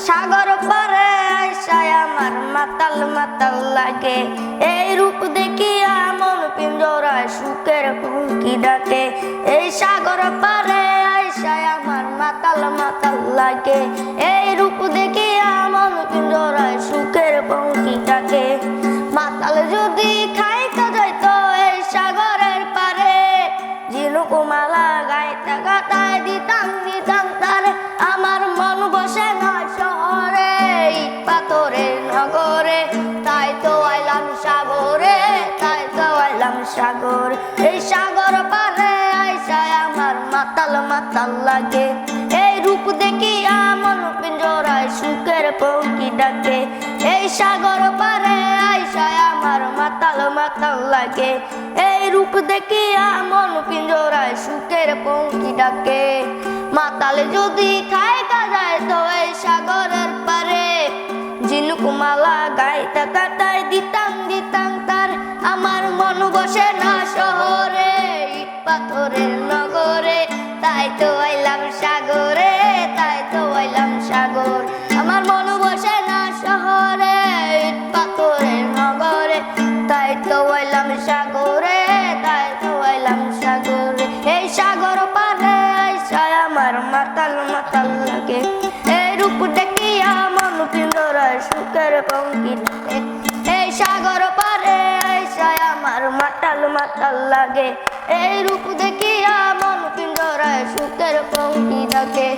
সাগর পারে আইসায় আমার মাতাল মাতাল লাগে। এই রূপ দেখিয়া মন পিঞ্জরায় সুখের পঙ্কি ডাকে। এই সাগর পারে আইসায় আমার মাতাল মাতাল লাগে। এই রূপ দেখিয়া মন পিঞ্জরায় সুখের পঙ্কি ডাকে। মাতাল যদি খাইতে যাইতো এই সাগরের পারে, ঝিনুকমালা গাইতে গাতায় দিতাম দিতাম তারে। আমার মন বসে না শহরে ইট পাথরের নগরে, তাই তো আইলাম সাগরে, তাই তো আইলাম সাগর। এই সাগর পারে আইসায় আমার মাতাল মাতাল লাগে। এই রূপ দেখিয়া মন পিঞ্জরায় সুখের পঙ্কি ডাকে। এই সাগর পারে আইসায় আমার মাতাল মাতাল লাগে। এই রূপ দেখিয়া মন পিঞ্জরায় সুখের পঙ্কি ডাকে। মাতাল যদি খাইতে যাইতো এই সাগরের পারে, ঝিনুকমালা গাইতে গাতায় দিতাম দিতাম তার। আমার মন বসে না শহরে ইট পাথরের নগরে, তাই তো আইলাম সাগরে, তাই তো আইলাম সাগর। আমার মন বসে না শহরে ইট পাথরের নগরে, তাই তো আইলাম সাগরে, তাই তো আইলাম সাগরে। এই সাগর পারে আইসায় আমার মাতাল মাতাল লাগে। এই রূপ দেখিয়া মন পিঞ্জরায় সুখের পঙ্কি ডাকে। এই সাগর পারে আইসায় আমার মাতাল মাতাল লাগে। এই রূপ দেখিয়া মন পিঞ্জরায় সুখের পঙ্কি ডাকে।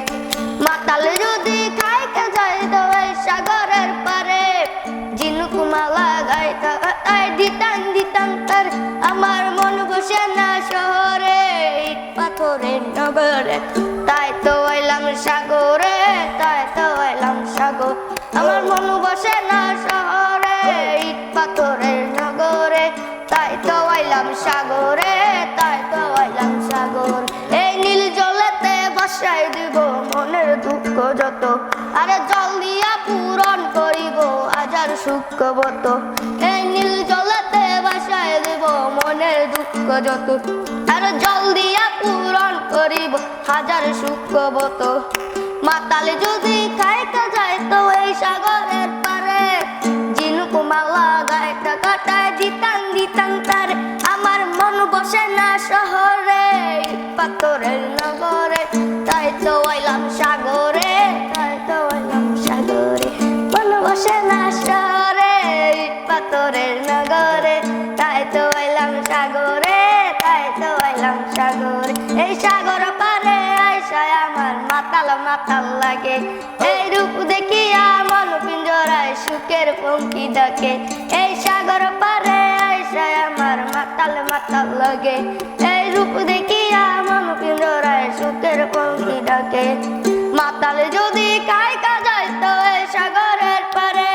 মাতাল যদি খাইতে যাইতো এই সাগরের পারে, ঝিনুকমালা গাইতে গাতায় দিতাম দিতাম তার। আমার মন বসে না শহরে ইট পাথরের নগরে, তাই তো আইলাম সাগরে, তাই তো আইলাম সাগর। আমার মন বসে না শহরে ইট পাথরের নগরে, তাই তো আইলাম সাগরে, তাই তো আইলাম সাগর। এই নীল জলেতে ভাসায় দিব মনের দুঃখ যত, আরে জল দিয়া পূরণ করিব হাজার সুখ বত। এই নীল জলেতে ভাসায় দিব মনের দুঃখ যত, আরে জল দিয়া পূরণ করিব হাজার সুখ বত। মাতাল যদি খাইতে যাইতো এই সাগরের পারে, ঝিনুকমালা গাইতে গাতায় দিতাম দিতাম তার। আমার মন বসে না শহরে ইট পাথরের নগরে, তাই তো আইলাম সাগরে, তাই তো আইলাম সাগরে। মন বসে না শহরে ইট পাথরের নগরে, তাই তো আইলাম সাগরে, তাই তো আইলাম সাগরে। এই সাগর পারে আইসায় আমার মাতাল মাতাল লাগে। এই রূপ দেখিয়া মন পিঞ্জরায় সুখের পঙ্কি ডাকে। এই সাগর পারে আইসায় আমার মাতাল মাতাল লাগে। এই রূপ দেখিয়া মন পিঞ্জরায় সুখের পঙ্কি ডাকে। মাতাল যদি খাইতে যাইতো এই সাগরের পারে,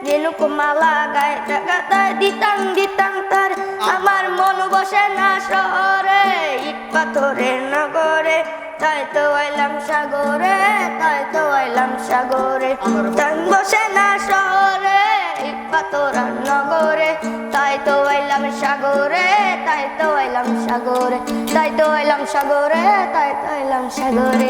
ঝিনুকমালা গাইতে গাতায় দিতাম দিতাম তার। আমার মন বসে না শহরে ইট পাথরের নগরে, তাই তো আইলাম সাগরে, তাই তো আইলাম সাগরে। মন বসে না শহরে ইট পাথরের নগরে, তাই তো আইলাম সাগরে, তাই তো আইলাম সাগরে, তাই তো আইলাম সাগরে, তাই তো আইলাম সাগরে।